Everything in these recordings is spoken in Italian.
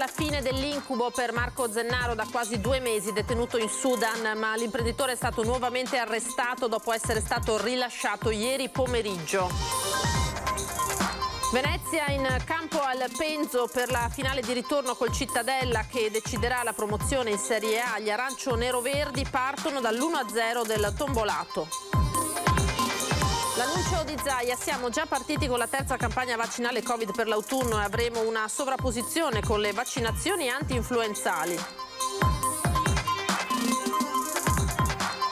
la fine dell'incubo per Marco Zennaro, da quasi 2 mesi detenuto in Sudan, ma l'imprenditore è stato nuovamente arrestato dopo essere stato rilasciato ieri pomeriggio. Venezia in campo al Penzo per la finale di ritorno col Cittadella che deciderà la promozione in Serie A. Gli arancio-nero-verdi partono dall'1-0 del tombolato. L'annuncio di Zaia: siamo già partiti con la terza campagna vaccinale Covid per l'autunno e avremo una sovrapposizione con le vaccinazioni anti-influenzali.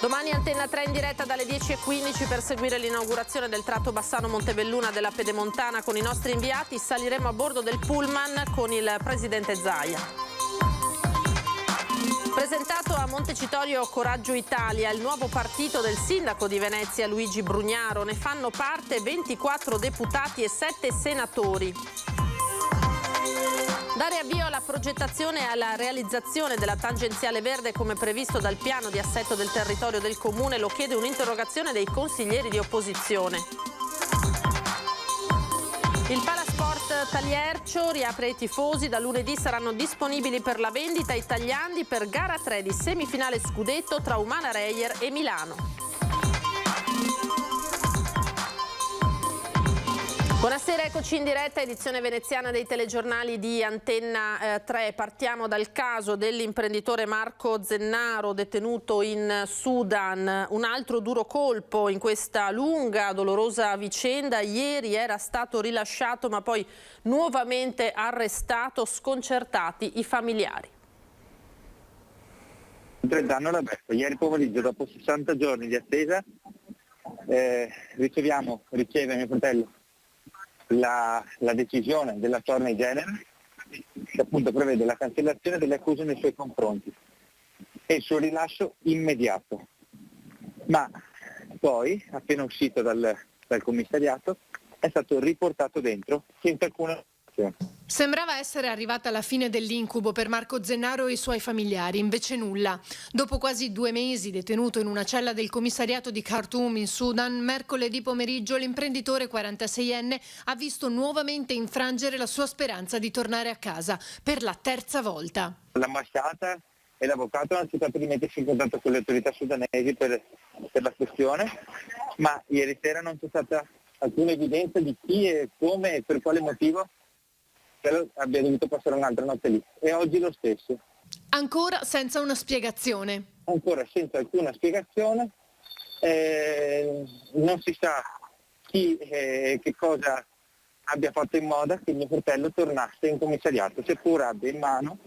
Domani Antenna 3 in diretta dalle 10:15 per seguire l'inaugurazione del tratto Bassano-Montebelluna della Pedemontana con i nostri inviati. Saliremo a bordo del pullman con il presidente Zaia. Presentato a Montecitorio Coraggio Italia, il nuovo partito del sindaco di Venezia Luigi Brugnaro. Ne fanno parte 24 deputati e 7 senatori. Dare avvio alla progettazione e alla realizzazione della tangenziale verde come previsto dal piano di assetto del territorio del comune lo chiede un'interrogazione dei consiglieri di opposizione. Il Palasport Taliercio riapre ai tifosi, da lunedì saranno disponibili per la vendita i tagliandi per gara 3 di semifinale scudetto tra Umana Reyer e Milano. Buonasera, eccoci in diretta, edizione veneziana dei telegiornali di Antenna 3. Partiamo dal caso dell'imprenditore Marco Zennaro detenuto in Sudan. Un altro duro colpo in questa lunga, dolorosa vicenda. Ieri era stato rilasciato ma poi nuovamente arrestato, sconcertati i familiari. 30 anni la beffa. Ieri pomeriggio, dopo 60 giorni di attesa, riceve mio fratello la decisione della Attorney General che appunto prevede la cancellazione delle accuse nei suoi confronti e il suo rilascio immediato. Ma poi, appena uscito dal commissariato, è stato riportato dentro senza alcuna azione. Sembrava essere arrivata la fine dell'incubo per Marco Zennaro e i suoi familiari, invece nulla. Dopo quasi 2 mesi detenuto in una cella del commissariato di Khartoum in Sudan, mercoledì pomeriggio l'imprenditore 46enne ha visto nuovamente infrangere la sua speranza di tornare a casa per la terza volta. L'ambasciata e l'avvocato hanno cercato di mettersi in contatto con le autorità sudanesi per la questione, ma ieri sera non c'è stata alcuna evidenza di chi e come e per quale motivo abbia dovuto passare un'altra notte lì, e oggi lo stesso. Ancora senza una spiegazione. Ancora senza alcuna spiegazione, non si sa chi e che cosa abbia fatto in modo che mio fratello tornasse in commissariato, seppur abbia in mano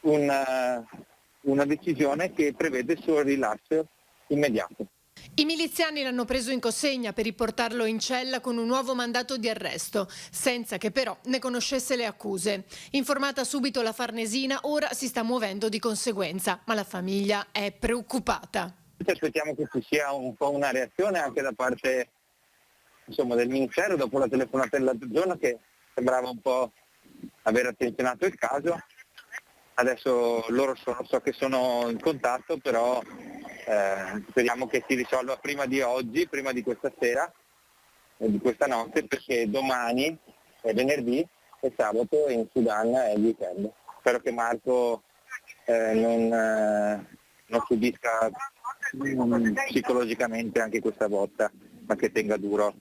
una decisione che prevede il suo rilascio immediato. I miliziani l'hanno preso in consegna per riportarlo in cella con un nuovo mandato di arresto, senza che però ne conoscesse le accuse. Informata subito la Farnesina, ora si sta muovendo di conseguenza, ma la famiglia è preoccupata. Ci aspettiamo che ci sia un po' una reazione anche da parte del Ministero dopo la telefonata dell'altro giorno, che sembrava un po' aver attenzionato il caso. Adesso loro so che sono in contatto, però speriamo che si risolva prima di oggi, prima di questa sera, di questa notte, perché domani è venerdì e sabato in Sudan è il weekend. Spero che Marco non subisca psicologicamente anche questa volta, ma che tenga duro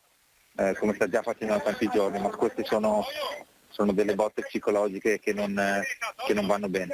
come sta già facendo da tanti giorni, ma queste sono delle botte psicologiche che non vanno bene.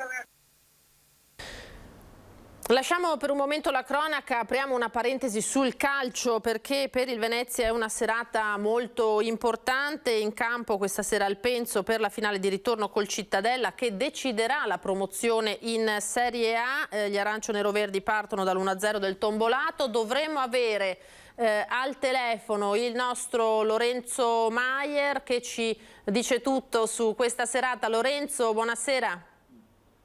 Lasciamo per un momento la cronaca, apriamo una parentesi sul calcio, perché per il Venezia è una serata molto importante. In campo questa sera al Penzo per la finale di ritorno col Cittadella che deciderà la promozione in Serie A. Gli arancio-nero-verdi partono dall'1-0 del tombolato. Dovremmo avere al telefono il nostro Lorenzo Maier che ci dice tutto su questa serata. Lorenzo, buonasera.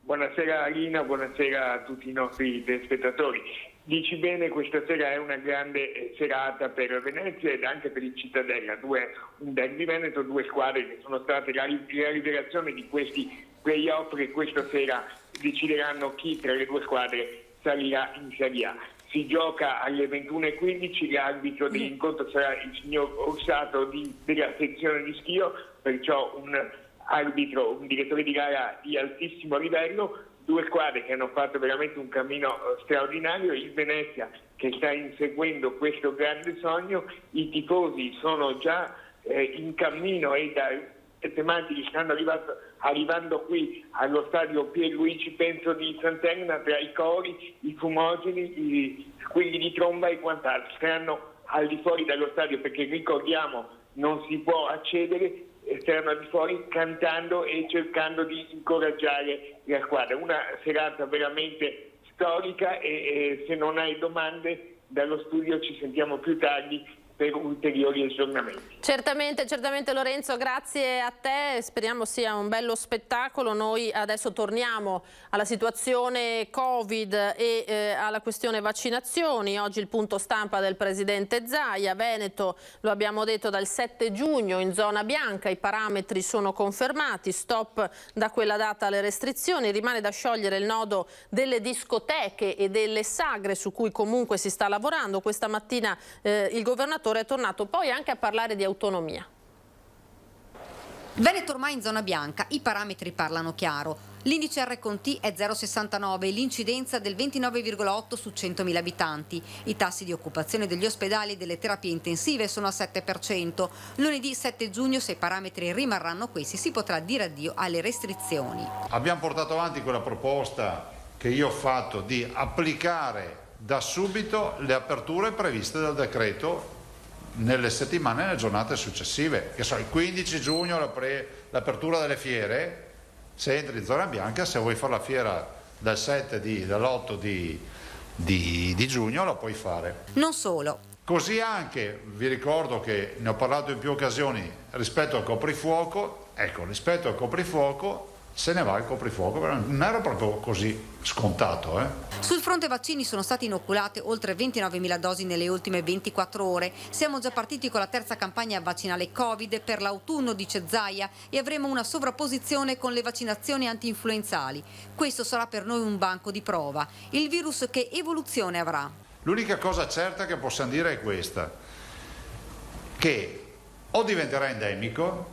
Buonasera Alina, buonasera a tutti i nostri telespettatori. Dici bene, questa sera è una grande serata per Venezia ed anche per il Cittadella, un derby veneto, 2 squadre che sono state la rivelazione di questi play-off che questa sera decideranno chi tra le 2 squadre salirà in Serie A. Si gioca alle 21:15, l'arbitro dell'incontro sarà il signor Orsato della sezione di Schio, perciò un arbitro, un direttore di gara di altissimo livello, due squadre che hanno fatto veramente un cammino straordinario, il Venezia che sta inseguendo questo grande sogno, i tifosi sono già in cammino e da settimane stanno arrivando qui allo stadio Pierluigi Penzo di Sant'Elena, tra i cori, i fumogeni, i squilli di tromba e quant'altro. Saranno al di fuori dallo stadio perché ricordiamo non si può accedere, saranno al di fuori cantando e cercando di incoraggiare la squadra. Una serata veramente storica e se non hai domande dallo studio ci sentiamo più tardi per ulteriori aggiornamenti. Certamente Lorenzo, grazie a te, speriamo sia un bello spettacolo. Noi adesso torniamo alla situazione Covid e alla questione vaccinazioni. Oggi il punto stampa del presidente Zaia. Veneto, lo abbiamo detto, dal 7 giugno in zona bianca, i parametri sono confermati, stop da quella data alle restrizioni, rimane da sciogliere il nodo delle discoteche e delle sagre su cui comunque si sta lavorando. Questa mattina il governatore è tornato poi anche a parlare di autonomia. Veneto ormai in zona bianca, i parametri parlano chiaro. L'indice R-Conti è 0,69 e l'incidenza del 29,8 su 100.000 abitanti. I tassi di occupazione degli ospedali e delle terapie intensive sono al 7%. Lunedì 7 giugno, se i parametri rimarranno questi, si potrà dire addio alle restrizioni. Abbiamo portato avanti quella proposta che io ho fatto di applicare da subito le aperture previste dal decreto nelle settimane e nelle giornate successive, che sono il 15 giugno l'apertura delle fiere. Se entri in zona bianca, se vuoi fare la fiera dall'8 di giugno la puoi fare. Non solo. Così anche vi ricordo che ne ho parlato in più occasioni rispetto al coprifuoco. Ecco, rispetto al coprifuoco se ne va il coprifuoco, non era proprio così scontato. Sul fronte vaccini sono state inoculate oltre 29.000 dosi nelle ultime 24 ore. Siamo già partiti con la terza campagna vaccinale Covid per l'autunno, dice Zaia, e avremo una sovrapposizione con le vaccinazioni anti-influenzali. Questo sarà per noi un banco di prova. Il virus che evoluzione avrà? L'unica cosa certa che possiamo dire è questa, che o diventerà endemico,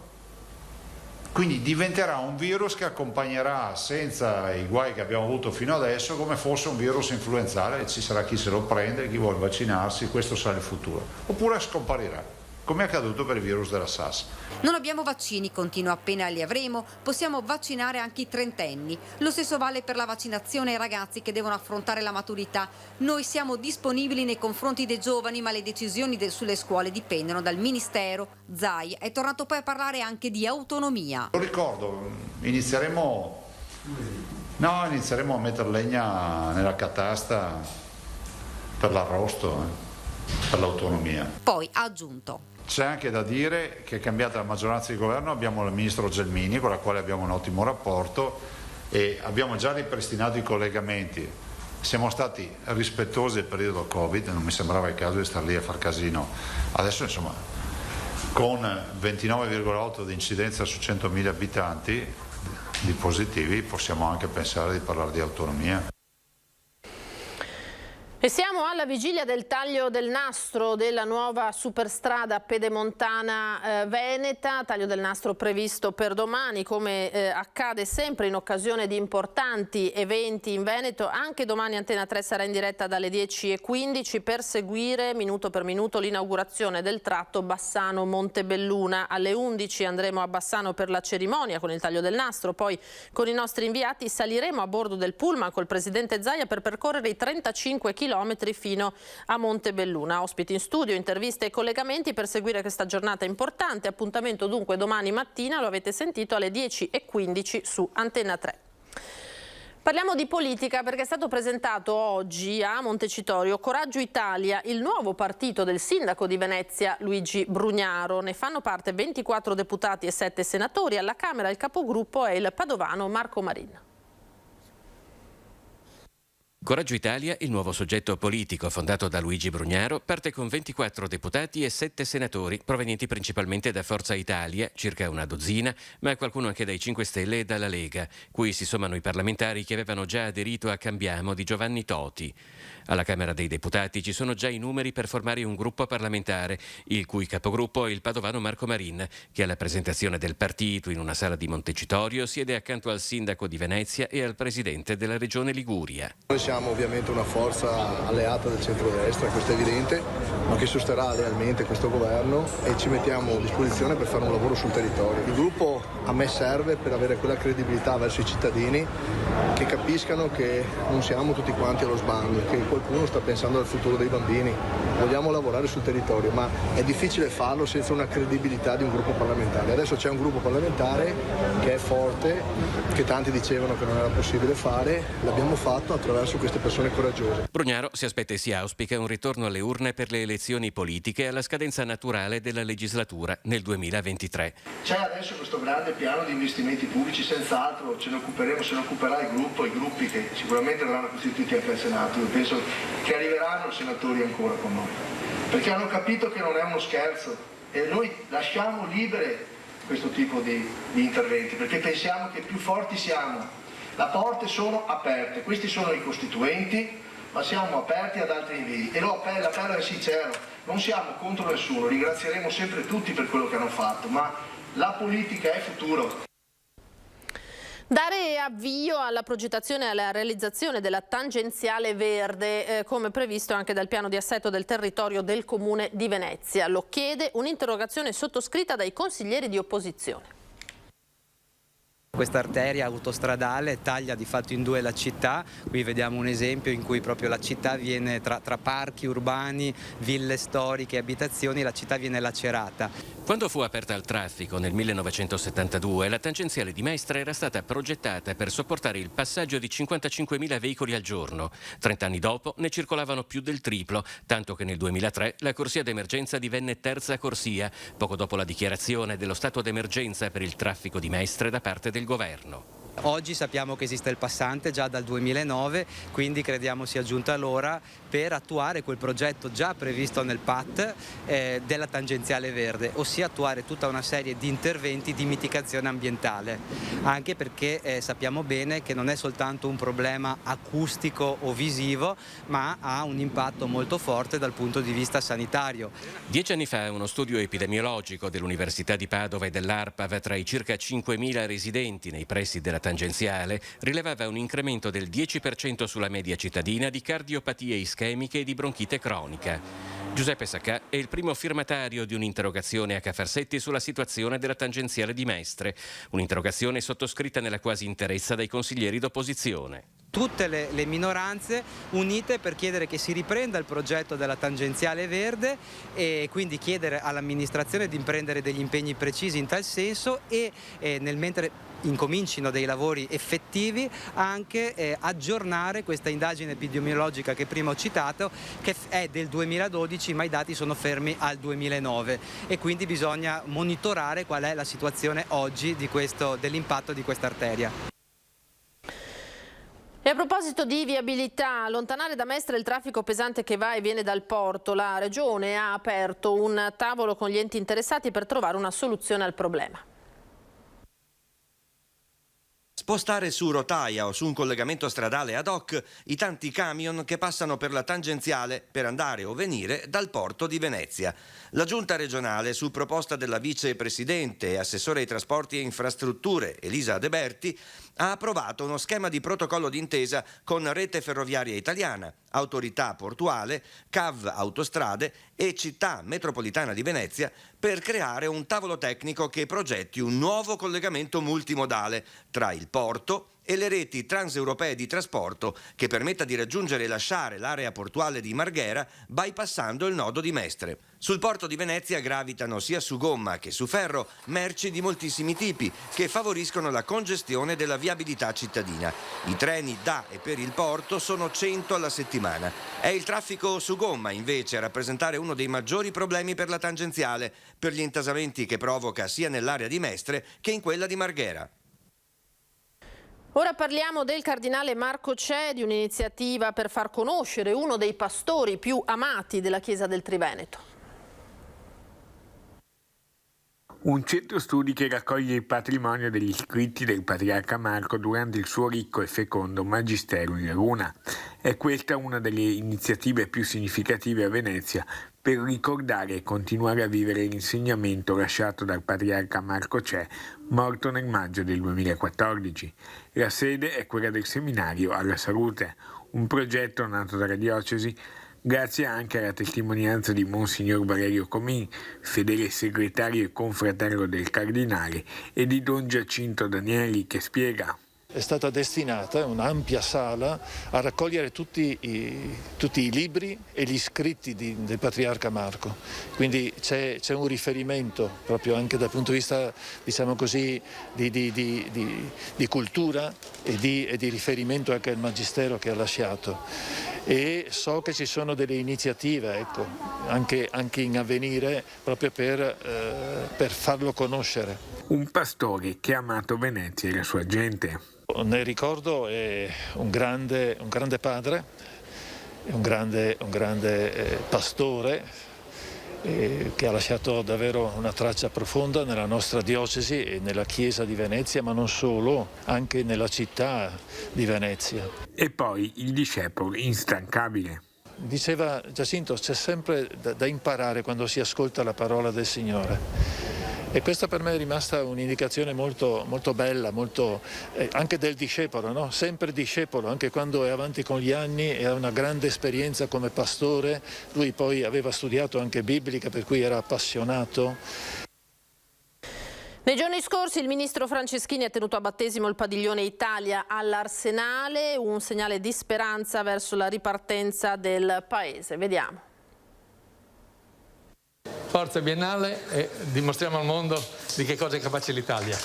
quindi diventerà un virus che accompagnerà senza i guai che abbiamo avuto fino adesso come fosse un virus influenzale, e ci sarà chi se lo prende, chi vuole vaccinarsi, questo sarà il futuro. Oppure scomparirà, come è accaduto per il virus della SARS. Non abbiamo vaccini, continua, appena li avremo possiamo vaccinare anche i trentenni. Lo stesso vale per la vaccinazione ai ragazzi che devono affrontare la maturità. Noi siamo disponibili nei confronti dei giovani, ma le decisioni sulle scuole dipendono dal Ministero. Zai è tornato poi a parlare anche di autonomia. Lo ricordo, inizieremo a mettere legna nella catasta per l'arrosto, per l'autonomia. Poi ha aggiunto: c'è anche da dire che è cambiata la maggioranza di governo, abbiamo il ministro Gelmini con la quale abbiamo un ottimo rapporto e abbiamo già ripristinato i collegamenti. Siamo stati rispettosi del periodo Covid, non mi sembrava il caso di star lì a far casino. Adesso insomma, con 29,8 di incidenza su 100.000 abitanti di positivi, possiamo anche pensare di parlare di autonomia. E siamo alla vigilia del taglio del nastro della nuova superstrada pedemontana veneta, taglio del nastro previsto per domani, come accade sempre in occasione di importanti eventi in Veneto. Anche domani Antena 3 sarà in diretta dalle 10:15 per seguire minuto per minuto l'inaugurazione del tratto Bassano-Montebelluna. Alle 11 andremo a Bassano per la cerimonia con il taglio del nastro, poi con i nostri inviati saliremo a bordo del pullman col presidente Zaia per percorrere i 35 km fino a Montebelluna. Ospiti in studio, interviste e collegamenti per seguire questa giornata importante. Appuntamento dunque domani mattina, lo avete sentito, alle 10:15 su Antena 3. Parliamo di politica perché è stato presentato oggi a Montecitorio Coraggio Italia, il nuovo partito del sindaco di Venezia Luigi Brugnaro. Ne fanno parte 24 deputati e 7 senatori. Alla Camera il capogruppo è il padovano Marco Marin. Coraggio Italia, il nuovo soggetto politico fondato da Luigi Brugnaro, parte con 24 deputati e 7 senatori provenienti principalmente da Forza Italia, circa una dozzina, ma qualcuno anche dai 5 Stelle e dalla Lega, cui si sommano i parlamentari che avevano già aderito a Cambiamo di Giovanni Toti. Alla Camera dei Deputati ci sono già i numeri per formare un gruppo parlamentare, il cui capogruppo è il padovano Marco Marin, che alla presentazione del partito in una sala di Montecitorio siede accanto al sindaco di Venezia e al presidente della regione Liguria. Noi siamo ovviamente una forza alleata del centrodestra, questo è evidente, ma che sosterrà lealmente questo governo e ci mettiamo a disposizione per fare un lavoro sul territorio. Il gruppo a me serve per avere quella credibilità verso i cittadini che capiscano che non siamo tutti quanti allo sbando, che qualcuno sta pensando al futuro dei bambini. Vogliamo lavorare sul territorio, ma è difficile farlo senza una credibilità di un gruppo parlamentare. Adesso c'è un gruppo parlamentare che è forte, che tanti dicevano che non era possibile fare, l'abbiamo fatto attraverso queste persone coraggiose. Brugnaro si aspetta e si auspica un ritorno alle urne per le elezioni politiche alla scadenza naturale della legislatura nel 2023. C'è adesso questo grande piano di investimenti pubblici, senz'altro ce ne occuperemo, se ne occuperà il gruppo, i gruppi che sicuramente verranno costituiti anche al Senato. Io penso che arriveranno senatori ancora con noi, perché hanno capito che non è uno scherzo e noi lasciamo libere questo tipo di interventi, perché pensiamo che più forti siamo. Le porte sono aperte, questi sono i costituenti, ma siamo aperti ad altri inviti. E l'appello è sincero, non siamo contro nessuno, ringrazieremo sempre tutti per quello che hanno fatto, ma la politica è futuro. Dare avvio alla progettazione e alla realizzazione della tangenziale verde, come previsto anche dal piano di assetto del territorio del Comune di Venezia. Lo chiede un'interrogazione sottoscritta dai consiglieri di opposizione. Questa arteria autostradale taglia di fatto in due la città. Qui vediamo un esempio in cui proprio la città viene tra parchi urbani, ville storiche, abitazioni, la città viene lacerata. Quando fu aperta al traffico nel 1972, la tangenziale di Mestre era stata progettata per sopportare il passaggio di 55.000 veicoli al giorno. 30 anni dopo ne circolavano più del triplo, tanto che nel 2003 la corsia d'emergenza divenne terza corsia, poco dopo la dichiarazione dello stato d'emergenza per il traffico di Mestre da parte del governo. Oggi sappiamo che esiste il passante già dal 2009, quindi crediamo sia giunta l'ora per attuare quel progetto già previsto nel PAT della tangenziale verde, ossia attuare tutta una serie di interventi di mitigazione ambientale, anche perché sappiamo bene che non è soltanto un problema acustico o visivo, ma ha un impatto molto forte dal punto di vista sanitario. 10 anni fa uno studio epidemiologico dell'Università di Padova e dell'ARPAV tra i circa 5.000 residenti nei pressi della tangenziale rilevava un incremento del 10% sulla media cittadina di cardiopatie ischemiche e di bronchite cronica. Giuseppe Saccà è il primo firmatario di un'interrogazione a Cafarsetti sulla situazione della tangenziale di Mestre, un'interrogazione sottoscritta nella quasi interezza dai consiglieri d'opposizione. Tutte le minoranze unite per chiedere che si riprenda il progetto della tangenziale verde e quindi chiedere all'amministrazione di imprendere degli impegni precisi in tal senso e mentre incomincino dei lavori effettivi anche aggiornare questa indagine epidemiologica che prima ho citato, che è del 2012 ma i dati sono fermi al 2009 e quindi bisogna monitorare qual è la situazione oggi dell'impatto di questa arteria. E a proposito di viabilità, allontanare da Mestre il traffico pesante che va e viene dal porto, la Regione ha aperto un tavolo con gli enti interessati per trovare una soluzione al problema. Spostare su rotaia o su un collegamento stradale ad hoc i tanti camion che passano per la tangenziale per andare o venire dal porto di Venezia. La Giunta regionale, su proposta della vicepresidente e assessore ai trasporti e infrastrutture Elisa De Berti, ha approvato uno schema di protocollo d'intesa con Rete Ferroviaria Italiana, Autorità Portuale, CAV Autostrade e Città Metropolitana di Venezia per creare un tavolo tecnico che progetti un nuovo collegamento multimodale tra il porto e le reti transeuropee di trasporto che permetta di raggiungere e lasciare l'area portuale di Marghera bypassando il nodo di Mestre. Sul porto di Venezia gravitano sia su gomma che su ferro merci di moltissimi tipi che favoriscono la congestione della viabilità cittadina. I treni da e per il porto sono 100 alla settimana. È il traffico su gomma invece a rappresentare uno dei maggiori problemi per la tangenziale, per gli intasamenti che provoca sia nell'area di Mestre che in quella di Marghera. Ora parliamo del cardinale Marco Cè, di un'iniziativa per far conoscere uno dei pastori più amati della Chiesa del Triveneto. Un centro studi che raccoglie il patrimonio degli scritti del patriarca Marco durante il suo ricco e fecondo magistero in Laguna. È questa una delle iniziative più significative a Venezia per ricordare e continuare a vivere l'insegnamento lasciato dal patriarca Marco Cè, morto nel maggio del 2014. La sede è quella del Seminario alla Salute, un progetto nato dalla diocesi grazie anche alla testimonianza di Monsignor Valerio Comin, fedele segretario e confratello del Cardinale, e di Don Giacinto Danieli, che spiega. È stata destinata un'ampia sala a raccogliere tutti i libri e gli scritti del Patriarca Marco, quindi c'è un riferimento proprio anche dal punto di vista, diciamo così, di cultura e di riferimento anche al magistero che ha lasciato. E so che ci sono delle iniziative, ecco, anche in avvenire, proprio per farlo conoscere. Un pastore che ha amato Venezia e la sua gente. Ne ricordo è un grande padre, un grande pastore che ha lasciato davvero una traccia profonda nella nostra diocesi e nella Chiesa di Venezia, ma non solo, anche nella città di Venezia. E poi il discepolo instancabile. Diceva Giacinto, c'è sempre da imparare quando si ascolta la parola del Signore. E questa per me è rimasta un'indicazione molto, molto bella, anche del discepolo, no? Sempre discepolo, anche quando è avanti con gli anni e ha una grande esperienza come pastore. Lui poi aveva studiato anche biblica, per cui era appassionato. Nei giorni scorsi il ministro Franceschini ha tenuto a battesimo il padiglione Italia all'Arsenale, un segnale di speranza verso la ripartenza del paese. Vediamo. Forza Biennale e dimostriamo al mondo di che cosa è capace l'Italia.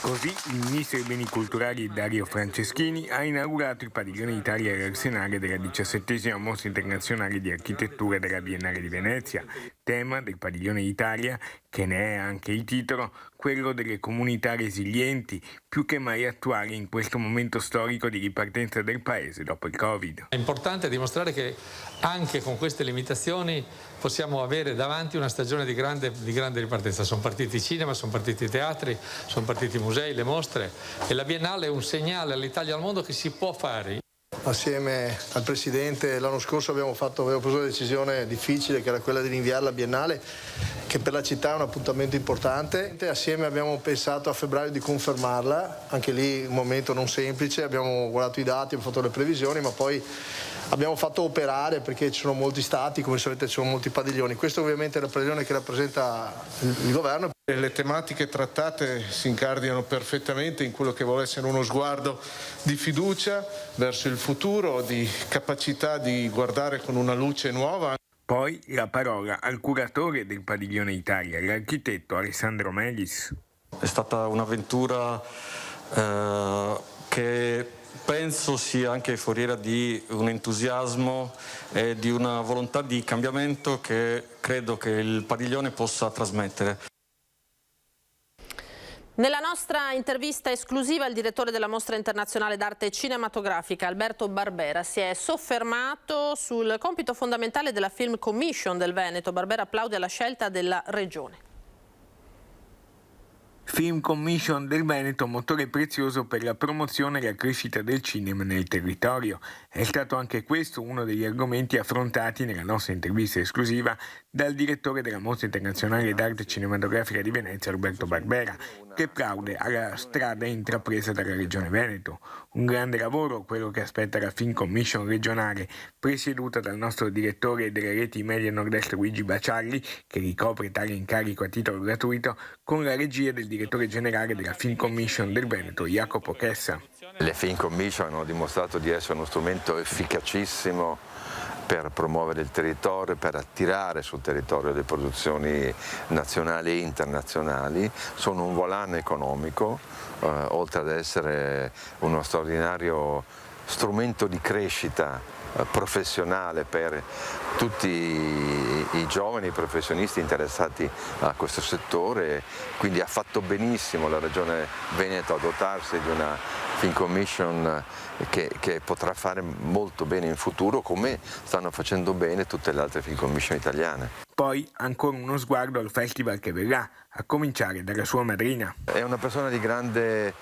Così il ministro dei beni culturali Dario Franceschini ha inaugurato il padiglione Italia all'Arsenale della 17ª Mostra Internazionale di Architettura della Biennale di Venezia. Tema del padiglione Italia, che ne è anche il titolo, quello delle comunità resilienti, più che mai attuali in questo momento storico di ripartenza del paese dopo il Covid. È importante dimostrare che anche con queste limitazioni possiamo avere davanti una stagione di grande ripartenza. Sono partiti i cinema, sono partiti i teatri, sono partiti i musei, le mostre, e la Biennale è un segnale all'Italia e al mondo che si può fare. Assieme al Presidente l'anno scorso avevo preso una decisione difficile, che era quella di rinviare la Biennale, che per la città è un appuntamento importante. Assieme abbiamo pensato a febbraio di confermarla, anche lì un momento non semplice, abbiamo guardato i dati, abbiamo fatto le previsioni, ma poi abbiamo fatto operare, perché ci sono molti stati, come sapete ci sono molti padiglioni. Questo ovviamente è il padiglione che rappresenta il governo. Le tematiche trattate si incardinano perfettamente in quello che vuole essere uno sguardo di fiducia verso il futuro, di capacità di guardare con una luce nuova. Poi la parola al curatore del padiglione Italia, l'architetto Alessandro Melis. È stata un'avventura che penso sia anche foriera di un entusiasmo e di una volontà di cambiamento che credo che il padiglione possa trasmettere. Nella nostra intervista esclusiva il direttore della Mostra Internazionale d'Arte Cinematografica, Alberto Barbera, si è soffermato sul compito fondamentale della Film Commission del Veneto. Barbera applaude la scelta della Regione. Film Commission del Veneto, motore prezioso per la promozione e la crescita del cinema nel territorio. È stato anche questo uno degli argomenti affrontati nella nostra intervista esclusiva dal direttore della Mostra Internazionale d'Arte Cinematografica di Venezia, Alberto Barbera, che plaude alla strada intrapresa dalla Regione Veneto. Un grande lavoro quello che aspetta la Film Commission regionale, presieduta dal nostro direttore delle reti media nord-est Luigi Bacialli, che ricopre tale incarico a titolo gratuito, con la regia del direttore generale della Film Commission del Veneto, Jacopo Chessa. Le Film Commission hanno dimostrato di essere uno strumento efficacissimo per promuovere il territorio, per attirare sul territorio le produzioni nazionali e internazionali. Sono un volano economico, oltre ad essere uno straordinario strumento di crescita professionale per tutti i giovani professionisti interessati a questo settore, quindi ha fatto benissimo la Regione Veneto a dotarsi di una Film Commission che potrà fare molto bene in futuro, come stanno facendo bene tutte le altre Film Commission italiane. Poi ancora uno sguardo al festival che verrà, a cominciare dalla sua madrina. È una persona di grande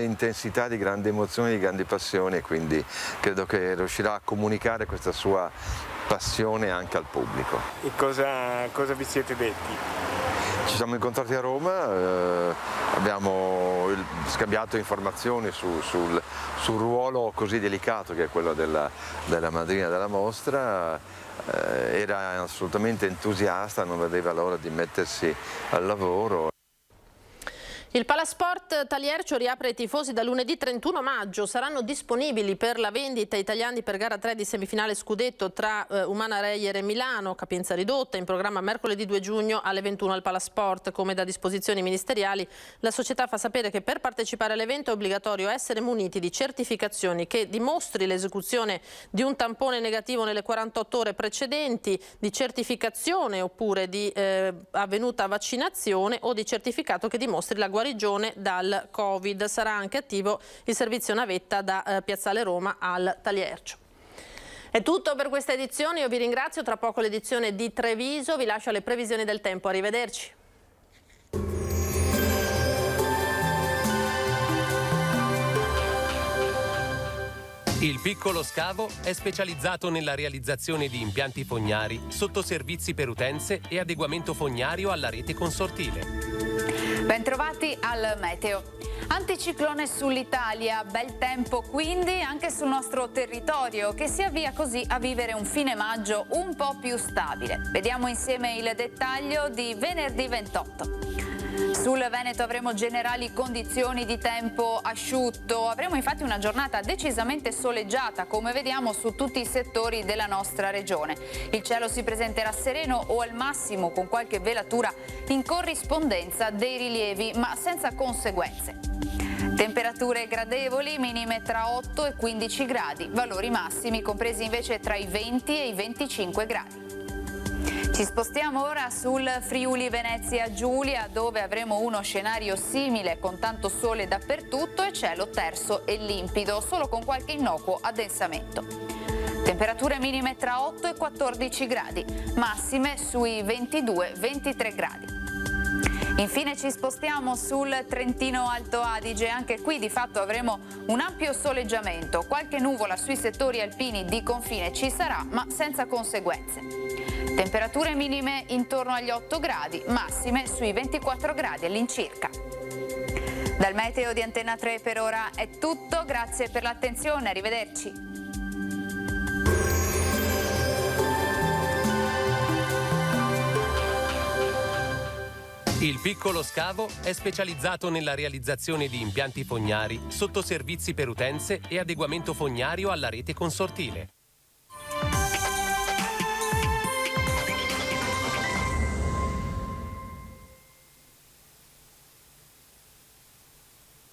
intensità, di grande emozione, di grandi passioni, quindi credo che riuscirà a comunicare questa sua passione anche al pubblico. E cosa vi siete detti? Ci siamo incontrati a Roma, abbiamo scambiato informazioni sul ruolo così delicato che è quello della madrina della mostra. Era assolutamente entusiasta, non vedeva l'ora di mettersi al lavoro. Il Palasport Taliercio riapre ai tifosi da lunedì 31 maggio. Saranno disponibili per la vendita italiani per gara 3 di semifinale scudetto tra Umana Reyer e Milano, capienza ridotta, in programma mercoledì 2 giugno alle 21 al Palasport. Come da disposizioni ministeriali, la società fa sapere che per partecipare all'evento è obbligatorio essere muniti di certificazioni che dimostri l'esecuzione di un tampone negativo nelle 48 ore precedenti, di certificazione oppure di avvenuta vaccinazione o di certificato che dimostri la guarigione dal Covid. Sarà anche attivo il servizio navetta da Piazzale Roma al Taliercio. È tutto per questa edizione, io vi ringrazio, tra poco l'edizione di Treviso, vi lascio alle previsioni del tempo, arrivederci. Il Piccolo Scavo è specializzato nella realizzazione di impianti fognari, sottoservizi per utenze e adeguamento fognario alla rete consortile. Bentrovati al meteo. Anticiclone sull'Italia, bel tempo quindi anche sul nostro territorio, che si avvia così a vivere un fine maggio un po' più stabile. Vediamo insieme il dettaglio di venerdì 28. Sul Veneto avremo generali condizioni di tempo asciutto, avremo infatti una giornata decisamente soleggiata, come vediamo su tutti i settori della nostra regione. Il cielo si presenterà sereno o al massimo con qualche velatura in corrispondenza dei rilievi, ma senza conseguenze. Temperature gradevoli, minime tra 8 e 15 gradi, valori massimi compresi invece tra i 20 e i 25 gradi. Ci spostiamo ora sul Friuli Venezia Giulia, dove avremo uno scenario simile con tanto sole dappertutto e cielo terso e limpido, solo con qualche innocuo addensamento. Temperature minime tra 8 e 14 gradi, massime sui 22-23 gradi. Infine ci spostiamo sul Trentino Alto Adige, anche qui di fatto avremo un ampio soleggiamento, qualche nuvola sui settori alpini di confine ci sarà, ma senza conseguenze. Temperature minime intorno agli 8 gradi, massime sui 24 gradi all'incirca. Dal meteo di Antenna 3 per ora è tutto, grazie per l'attenzione, arrivederci. Il Piccolo Scavo è specializzato nella realizzazione di impianti fognari, sottoservizi per utenze e adeguamento fognario alla rete consortile.